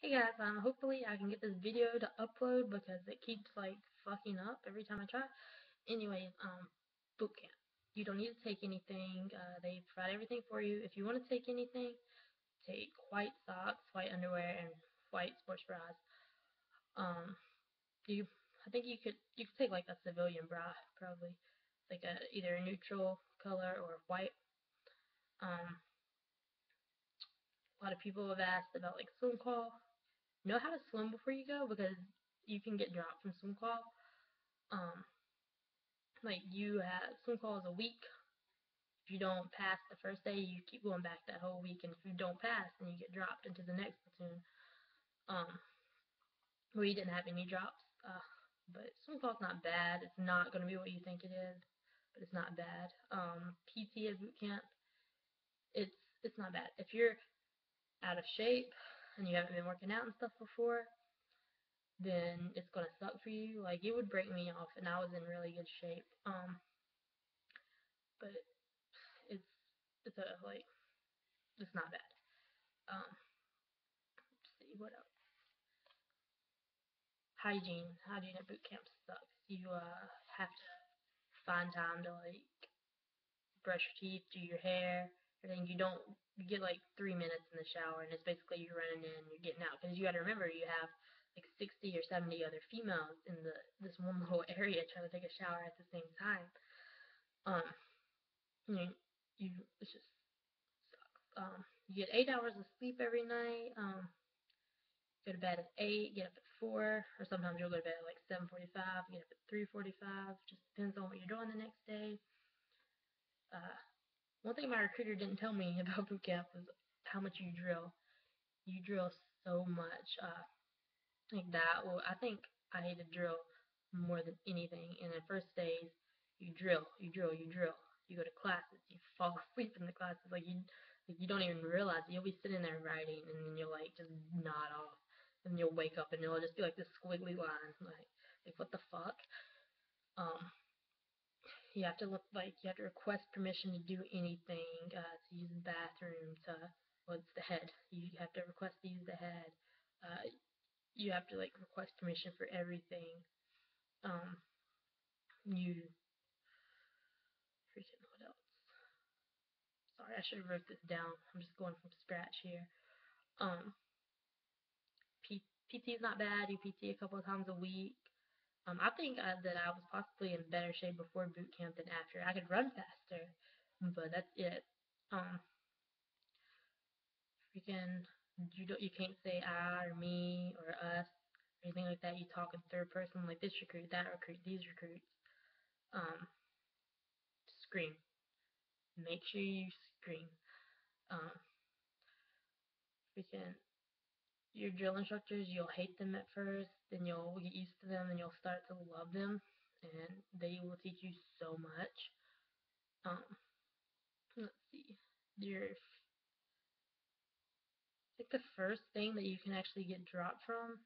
Hey guys, hopefully I can get this video to upload because it keeps like fucking up every time I try. Anyways, boot camp. You don't need to take anything. They provide everything for you. If you want to take anything, take white socks, white underwear, and white sports bras. Um, you, I think you could take like a civilian bra probably, like either a neutral color or white. Um, a lot of people have asked about like swim call. Know how to swim before you go because you can get dropped from swim call. Um, like you have swim calls a week. If you don't pass the first day, you keep going back that whole week, and if you don't pass, then you get dropped into the next platoon. Um, we didn't have any drops, but swim call's not bad. It's not going to be what you think it is, but it's not bad. PT at boot camp, it's it's not bad. If you're out of shape and you haven't been working out and stuff before, then it's gonna suck for you. Like it would break me off, and I was in really good shape. But it's it's a like it's not bad. Let's see what else. Hygiene at boot camp sucks. You have to find time to like brush your teeth, do your hair, everything. You get like 3 minutes in the shower, and it's basically you running in, you're getting out. Because you got to remember you have like 60 or 70 other females in this one little area trying to take a shower at the same time. Um, you you it's just sucks. You get 8 hours of sleep every night. Go to bed at 8, get up at 4, or sometimes you'll go to bed at like 7:45, get up at 3:45. Just depends on what you're doing the next day. Uh, One thing my recruiter didn't tell me about boot camp was how much you drill. You drill so much. Like that. Well, I think I hated drill more than anything. In the first days, you drill, you drill, you drill. You go to classes, you fall asleep in the classes, like you don't even realize it. You'll be sitting there writing, and then you'll like just nod off, and you'll wake up, and it'll just be like this squiggly line, like what the fuck. Um, you have to look like you have to request permission to do anything, to use the bathroom, well, it's the head. You have to request to use the head. Uh, you have to like request permission for everything. Um, you freaking what else? Sorry, I should have wrote this down. I'm just going from scratch here. Um, PT is not bad. You PT a couple of times a week. I think that I was possibly in better shape before boot camp than after. I could run faster, but that's it. Um, freaking you can't say I or me or us or anything like that. You talk in third person like this recruit, that recruit, these recruits. Um, Scream. Make sure you scream. Um, freaking your drill instructors, you'll hate them at first, then you'll get used to them, and you'll start to love them, and they will teach you so much. Um, let's see. Your I think the first thing that you can actually get dropped from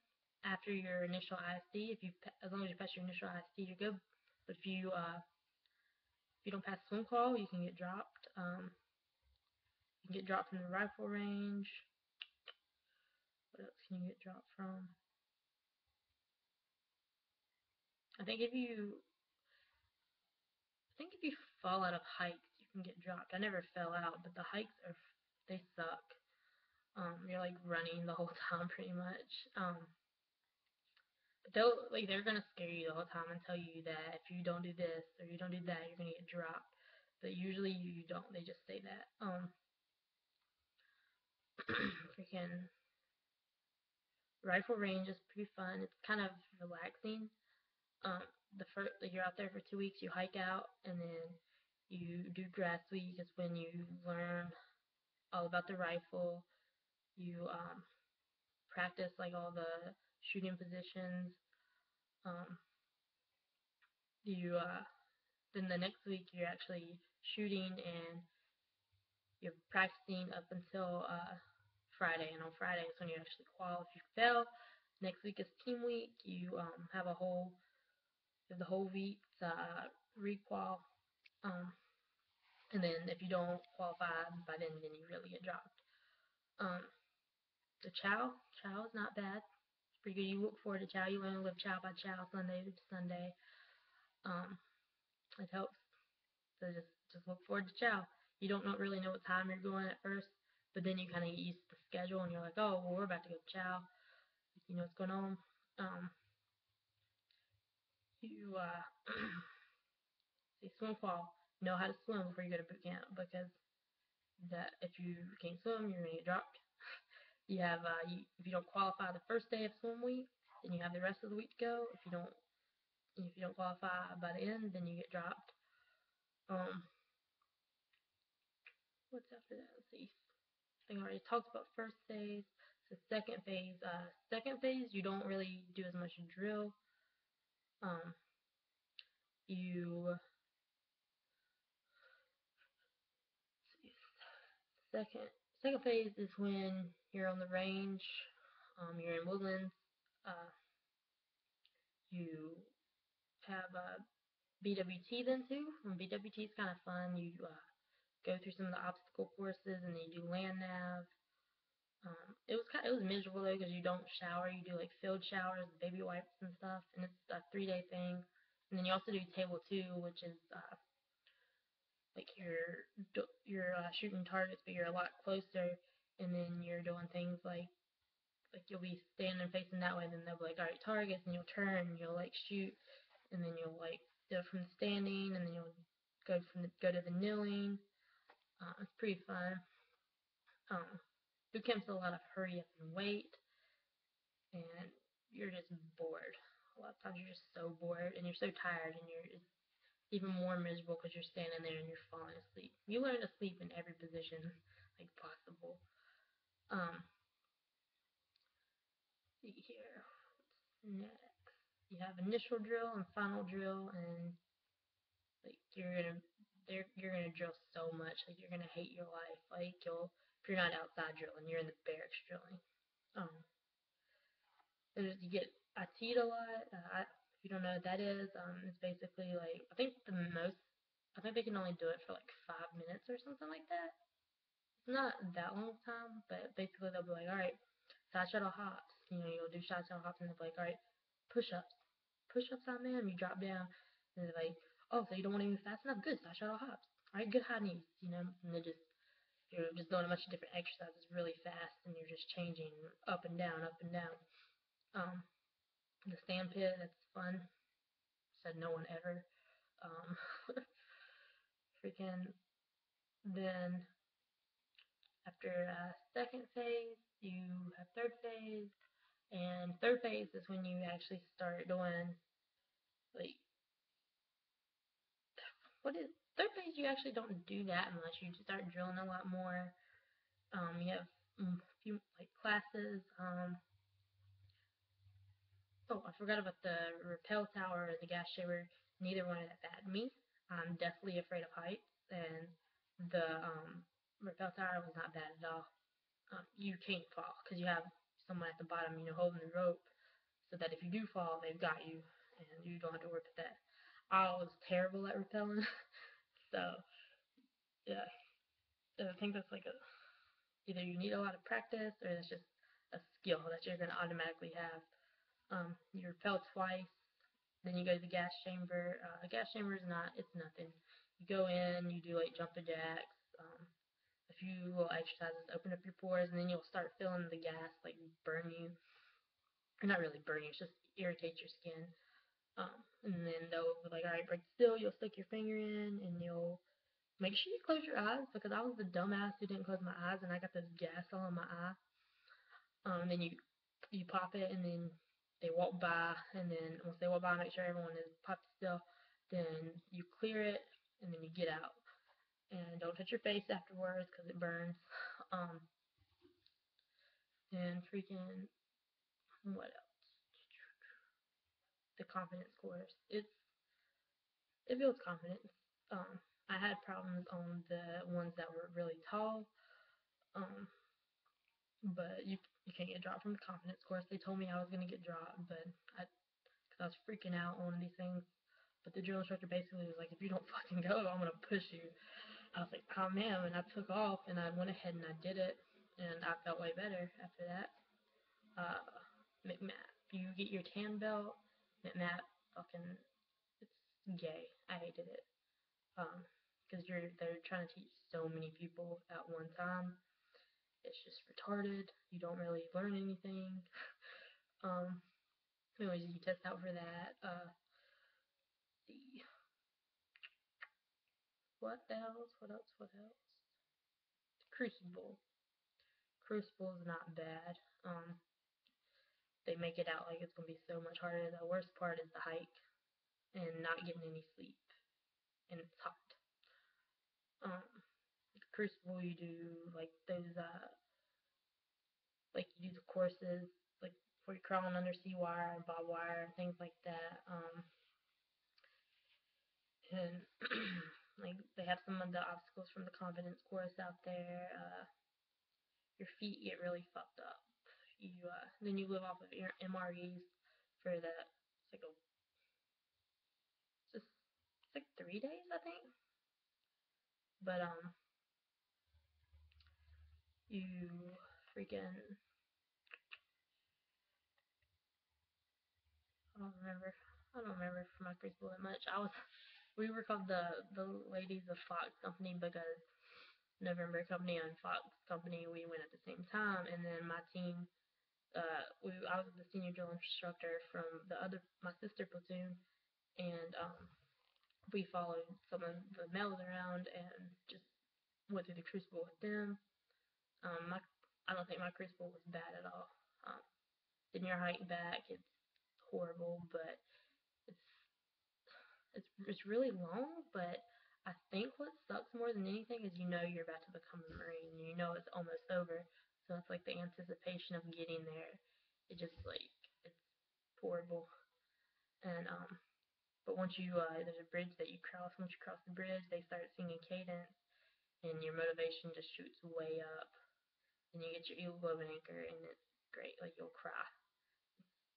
after your initial ISD, as long as you pass your initial ISD, you're good. But if you don't pass swim call, you can get dropped. You can get dropped from the rifle range. What else can you get dropped from? I think if you I think if you fall out of hikes, you can get dropped. I never fell out, but the hikes they suck. You're like running the whole time pretty much. But they're gonna scare you the whole time and tell you that if you don't do this or you don't do that, you're gonna get dropped. But usually you don't. They just say that. Freaking rifle range is pretty fun. It's kind of relaxing. Um, you're out there for 2 weeks, you hike out, and then you do grass week is when you learn all about the rifle. You practice like all the shooting positions. Um, you Then the next week you're actually shooting and you're practicing up until Friday, and on Friday is when you actually qualify. If you fail, next week is team week. You have the whole week to requal. Um, and then if you don't qualify by then you really get dropped. Um, The chow is not bad. It's pretty good. You look forward to chow. You want to live chow by chow, Sunday to Sunday. Um, it helps. So just look forward to chow. You don't really know what time you're going at first, but then you kind of get used to the schedule, and you're like, oh, well, we're about to go to chow. You know what's going on. You see, swim fall. Know how to swim before you go to boot camp, because that if you can't swim, you're gonna get dropped. You have if you don't qualify the first day of swim week, then you have the rest of the week to go. If you don't qualify by the end, then you get dropped. Um, what's after that? Let's see. I think I already talked about first phase. So second phase. Second phase, you don't really do as much drill. You second second phase is when you're on the range. You're in woodlands. Uh, you have BWT then too. And BWT is kind of fun. You go through some of the obstacle courses, and then you do land nav. It was miserable though, because you don't shower. You do like field showers, baby wipes and stuff, and it's a 3-day thing. And then you also do table 2, which is like you're shooting targets, but you're a lot closer. And then you're doing things like you'll be standing facing that way, and then they'll be like, all right, targets, and you'll turn, and you'll like shoot, and then you'll like do it from the standing, and then you'll go to the kneeling. It's pretty fun. Boot camp's a lot of hurry up and wait, and you're just bored. A lot of times you're just so bored, and you're so tired, and it's even more miserable because you're standing there and you're falling asleep. You learn to sleep in every position like possible. See here. Next, you have initial drill and final drill, and like you're gonna drill so much, like you're gonna hate your life. Like if you're not outside drilling, you're in the barracks drilling. Um, you get IT'd a lot. If you don't know what that is, it's basically like I think they can only do it for like 5 minutes or something like that. It's not that long of time, but basically they'll be like, all right, side shuttle hops. You know, you'll do side shuttle hops, and they'll be like, all right, push-ups. Push-ups on them. You drop down, and they're like, oh, so you don't want to move fast enough? Good, side shuttle hops. All right, good high knees. You know, and you're just doing a bunch of different exercises really fast, and you're just changing up and down, up and down. Um, the stand pit, that's fun. Said no one ever. Um, freaking then after second phase, you have third phase, and third phase is when you actually start doing like what is third phase? You actually don't do that much. You just start drilling a lot more. You have a few like classes. Oh, I forgot about the rappel tower and the gas chamber. Neither one of that bad me. I'm deathly afraid of heights, and the rappel tower was not bad at all. You can't fall because you have someone at the bottom, holding the rope, so that if you do fall, they've got you, and you don't have to worry about that. I was terrible at rappelling, so yeah, I think that's like either you need a lot of practice, or it's just a skill that you're gonna automatically have. You rappel twice, then you go to the gas chamber. The gas chamber it's nothing. You go in, you do like jumping jacks, a few little exercises, open up your pores, and then you'll start feeling the gas like burn you. Or not really burn you, it's just irritate your skin. And then they'll be like, all right, break still. You'll stick your finger in, and you'll make sure you close your eyes, because I was the dumbass who didn't close my eyes, and I got this gas all in my eye. And then you pop it, and then they walk by, and then once they walk by, make sure everyone is popped still. Then you clear it, and then you get out. And don't touch your face afterwards because it burns. And freaking what else? The confidence course. It builds confidence. I had problems on the ones that were really tall. But you can't get dropped from the confidence course. They told me I was gonna get dropped, but cause I was freaking out on one of these things. But the drill instructor basically was like, if you don't fucking go, I'm gonna push you. I was like, oh man, and I took off, and I went ahead and I did it. and I felt way better after that. McMap, you get your tan belt. McMap, fucking, it's gay. I hated it. Because they're trying to teach so many people at one time. It's just retarded. You don't really learn anything. Um, anyways, you test out for that. The what else? What else? What else? Crucible. Crucible is not bad. They make it out like it's gonna be so much harder. The worst part is the hike and not getting any sleep, and it's hot. Um, Crucible, you do like those like you do the courses like where you're crawling under sea wire and barbed wire and things like that. And like they have some of the obstacles from the confidence course out there. Your feet get really fucked up. You then you live off of your MREs for the it's like a it's like 3 days I think. But you freaking I don't remember for my preschool that much. We were called the ladies of Fox Company because November Company and Fox Company we went at the same time, and then my team I was the senior drill instructor from my sister platoon, and we followed some of the males around and just went through the crucible with them. My I don't think my crucible was bad at all. Um, then your hike back, it's horrible, but it's it's really long. But I think what sucks more than anything is you know you're about to become a Marine. You know it's almost over, so it's like the anticipation of getting there. It just like it's horrible. And but once you there's a bridge that you cross. Once you cross the bridge, they start singing cadence, and your motivation just shoots way up. And you get your hemoglobin anchor, and it's great. Like you'll cry.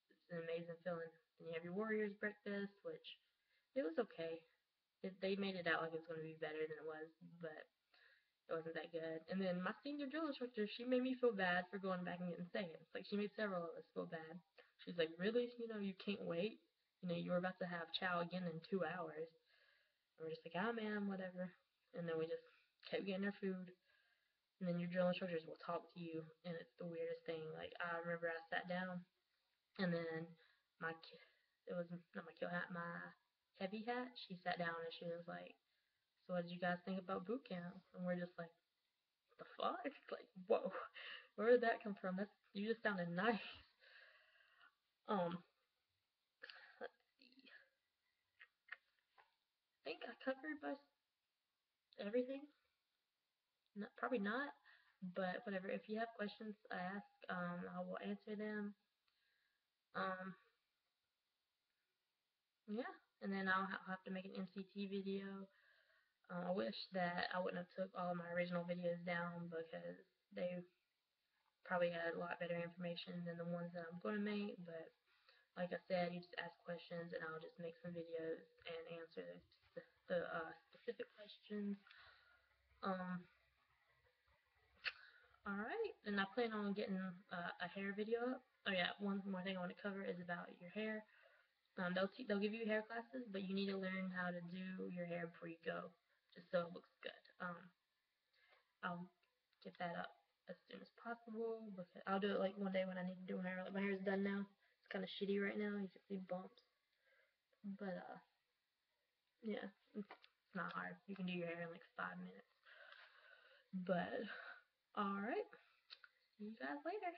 It's an amazing feeling. And you have your Warriors breakfast, which it was okay. They made it out like it was going to be better than it was, but it wasn't that good. And then my senior drill instructor, she made me feel bad for going back and getting seconds. Like she made several of us feel bad. She's like, really? You know, you can't wait. You know, you were about to have chow again in 2 hours. And we're just like, ah, man, whatever. And then we just kept getting our food. And then your drill instructors will talk to you, and it's the weirdest thing. Like I remember I sat down, and then my it was not my kill hat, my heavy hat. She sat down and she was like, "So what did you guys think about boot camp?" And we're just like, "The fuck?" Like, whoa, where did that come from? That's you just sounded nice. Let's see. I think I covered most everything. Probably not, but whatever. If you have questions, ask. I will answer them. Um, yeah, and then I'll have to make an MCT video. I wish that I wouldn't have took all of my original videos down because they probably had a lot better information than the ones that I'm going to make. But like I said, you just ask questions and I'll just make some videos and answer the specific questions. Um, Alright, and I plan on getting a hair video up. Oh yeah, one more thing I want to cover is about your hair. They'll give you hair classes, but you need to learn how to do your hair before you go, just so it looks good. I'll get that up as soon as possible because I'll do it like one day when I need to do my hair. Like my hair is done now. It's kind of shitty right now. You can see bumps, but yeah, it's not hard. You can do your hair in like 5 minutes. But all right, see you guys later.